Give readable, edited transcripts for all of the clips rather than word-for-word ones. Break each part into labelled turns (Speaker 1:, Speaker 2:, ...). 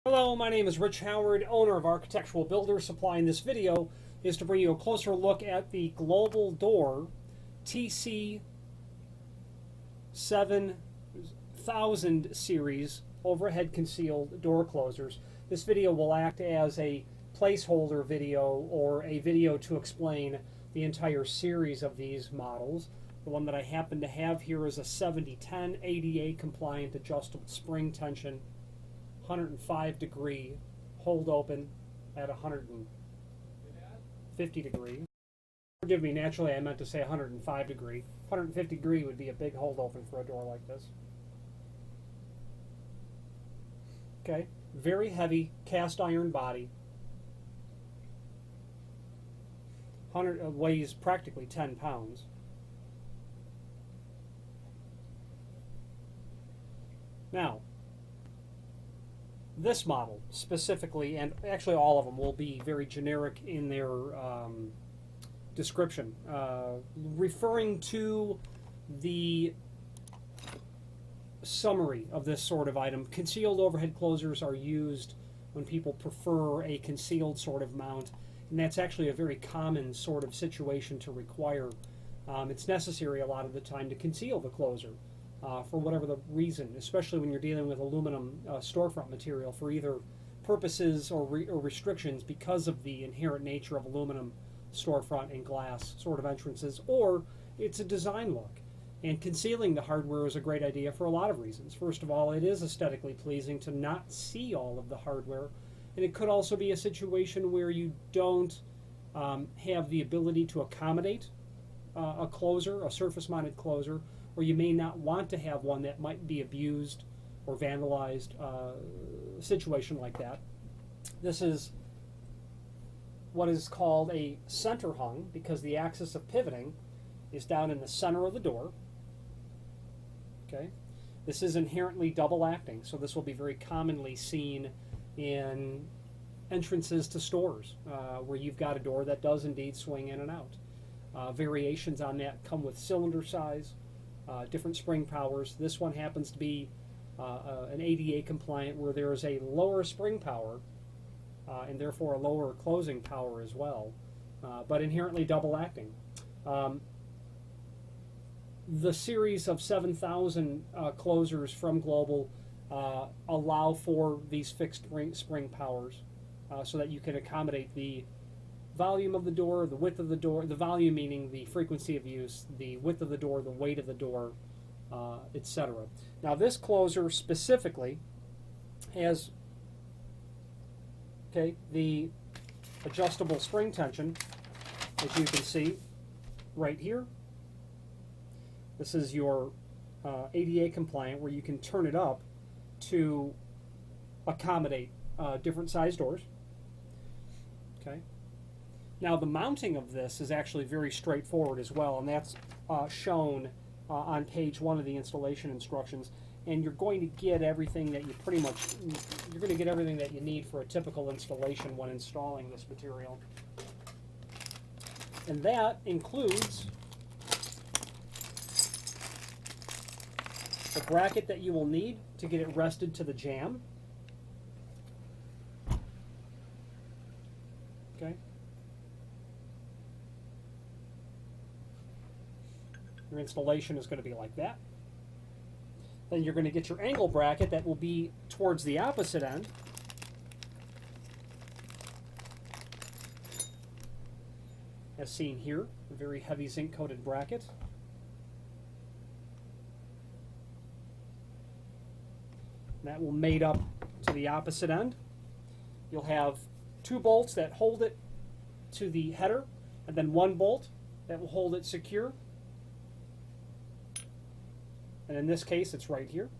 Speaker 1: Hello, my name is Rich Howard, owner of Architectural Builders Supply, and this video is to bring you a closer look at the Globaldoor TC7 series overhead concealed door closers. This video will act as a placeholder video or a video to explain the entire series of these models. The one that I happen to have here is a 7010 ADA compliant adjustable spring tension 105-degree hold open at 150 degree. Forgive me, naturally I meant to say 105 degree. 150 degree would be a big hold open for a door like this. Okay, very heavy cast iron body. Weighs practically 10 pounds. Now, this model specifically, and actually all of them, will be very generic in their description, referring to the summary of this sort of item. Concealed overhead closers are used when people prefer a concealed sort of mount, and that's actually a very common sort of situation to require. It's necessary a lot of the time to conceal the closer. For whatever the reason, especially when you're dealing with aluminum storefront material for either purposes or restrictions because of the inherent nature of aluminum storefront and glass sort of entrances, or it's a design look. And concealing the hardware is a great idea for a lot of reasons. First of all, it is aesthetically pleasing to not see all of the hardware, and it could also be a situation where you don't have the ability to accommodate a closer, a surface-mounted closer, or you may not want to have one that might be abused or vandalized, situation like that. This is what is called a center hung because the axis of pivoting is down in the center of the door. Okay, this is inherently double acting, so this will be very commonly seen in entrances to stores where you've got a door that does indeed swing in and out. Variations on that come with cylinder size, different spring powers. This one happens to be an ADA compliant where there is a lower spring power and therefore a lower closing power as well, but inherently double acting. The series of 7,000 closers from Global allow for these fixed spring powers so that you can accommodate the volume of the door, the width of the door, the volume meaning the frequency of use, the width of the door, the weight of the door, etc. Now this closer specifically has the adjustable spring tension, as you can see right here. This is your ADA compliant where you can turn it up to accommodate different size doors. Okay. Now the mounting of this is actually very straightforward as well, and that's shown on page 1 of the installation instructions. And you're going to get everything that you you're going to get everything that you need for a typical installation when installing this material. And that includes the bracket that you will need to get it rested to the jamb. Okay. Your installation is going to be like that. Then you're going to get your angle bracket that will be towards the opposite end. As seen here, a very heavy zinc coated bracket. That will mate up to the opposite end. You'll have 2 bolts that hold it to the header, and then 1 bolt that will hold it secure. And in this case, it's right here.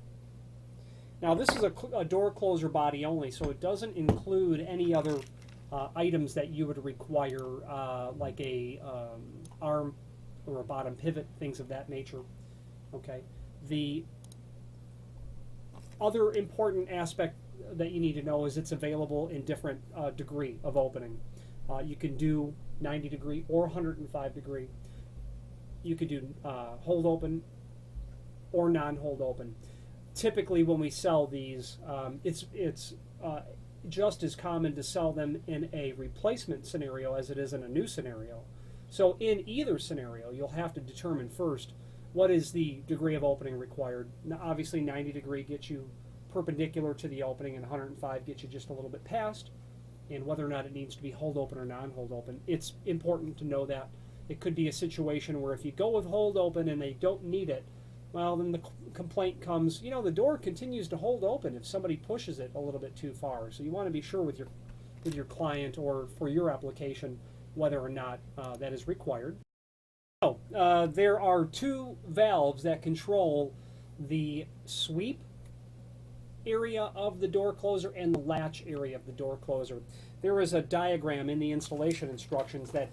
Speaker 1: Now, this is a door closer body only, so it doesn't include any other items that you would require, like a arm or a bottom pivot, things of that nature. Okay. The other important aspect that you need to know is it's available in different degree of opening. You can do 90 degree or 105 degree. You could do hold open or non-hold open. Typically when we sell these, it's just as common to sell them in a replacement scenario as it is in a new scenario. So in either scenario, you'll have to determine first what is the degree of opening required. Now, obviously, 90 degree gets you perpendicular to the opening, and 105 gets you just a little bit past, and whether or not it needs to be hold open or non-hold open. It's important to know that. It could be a situation where if you go with hold open and they don't need it, well, then the complaint comes, you know, the door continues to hold open if somebody pushes it a little bit too far. So you want to be sure with your client or for your application whether or not that is required. So there are two valves that control the sweep area of the door closer and the latch area of the door closer. There is a diagram in the installation instructions that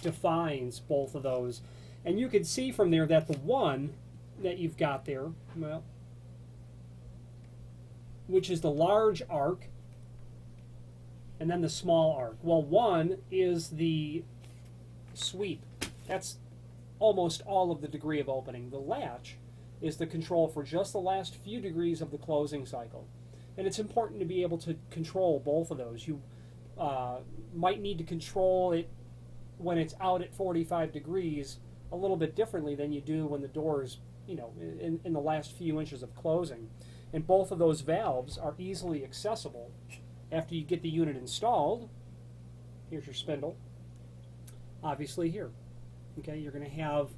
Speaker 1: defines both of those, and you can see from there that the one that you've got there, well, which is the large arc and then the small arc. Well, one is the sweep. That's almost all of the degree of opening. The latch is the control for just the last few degrees of the closing cycle. And it's important to be able to control both of those. You might need to control it when it's out at 45 degrees a little bit differently than you do when the door is, you know, in the last few inches of closing. And both of those valves are easily accessible after you get the unit installed. Here's your spindle. Obviously here. Okay, you're going to have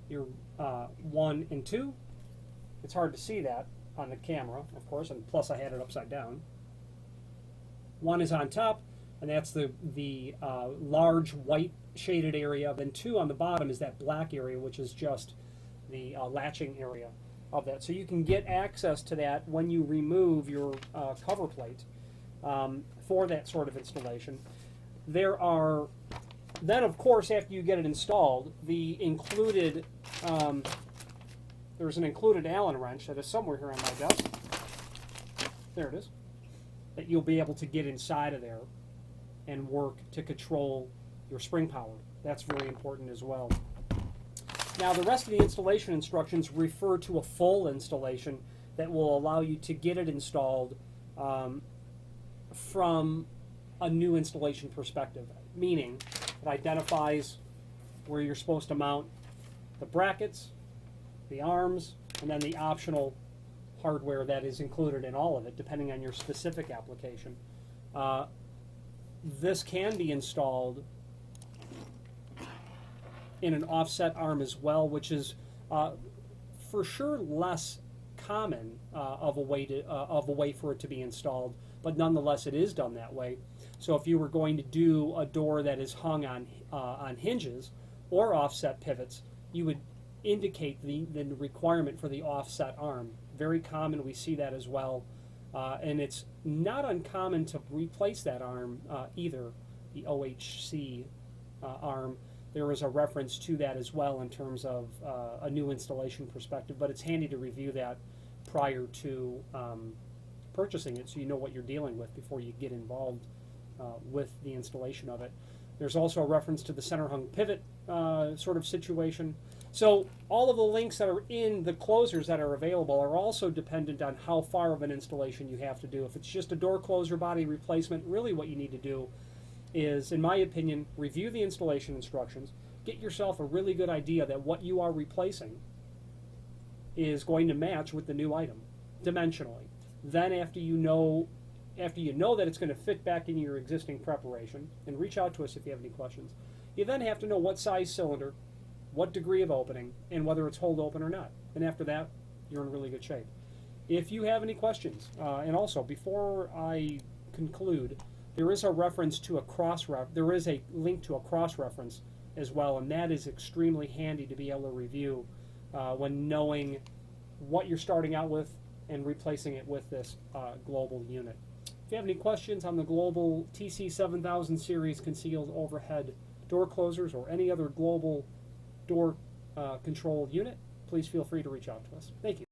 Speaker 1: your 1 and 2. It's hard to see that on the camera, of course, and plus I had it upside down. 1 is on top, and that's the large white shaded area. Then 2 on the bottom is that black area, which is just the latching area of that. So you can get access to that when you remove your cover plate for that sort of installation. There are then, of course, after you get it installed, the included there's an included Allen wrench that is somewhere here on my desk. There it is. That you'll be able to get inside of there and work to control your spring power. That's very important as well. Now, the rest of the installation instructions refer to a full installation that will allow you to get it installed from a new installation perspective, meaning it identifies where you're supposed to mount the brackets, the arms, and then the optional hardware that is included in all of it, depending on your specific application. This can be installed in an offset arm as well, which is for sure less common of a way for it to be installed, but nonetheless it is done that way. So if you were going to do a door that is hung on hinges or offset pivots, you would indicate the requirement for the offset arm. Very common, we see that as well. And it's not uncommon to replace that arm either, the OHC arm. There is a reference to that as well in terms of a new installation perspective, but it's handy to review that prior to purchasing it so you know what you're dealing with before you get involved with the installation of it. There's also a reference to the center hung pivot sort of situation. So all of the links that are in the closers that are available are also dependent on how far of an installation you have to do. If it's just a door closer body replacement, really what you need to do is, in my opinion, review the installation instructions, get yourself a really good idea that what you are replacing is going to match with the new item dimensionally. Then after you know that it's going to fit back into your existing preparation, and reach out to us if you have any questions, you then have to know what size cylinder, what degree of opening, and whether it's hold open or not. And after that, you're in really good shape. If you have any questions, and also before I conclude, there is a reference to there is a link to a cross-reference as well, and that is extremely handy to be able to review when knowing what you're starting out with and replacing it with this global unit. If you have any questions on the Global TC7000 series concealed overhead door closers or any other global door control unit, please feel free to reach out to us. Thank you.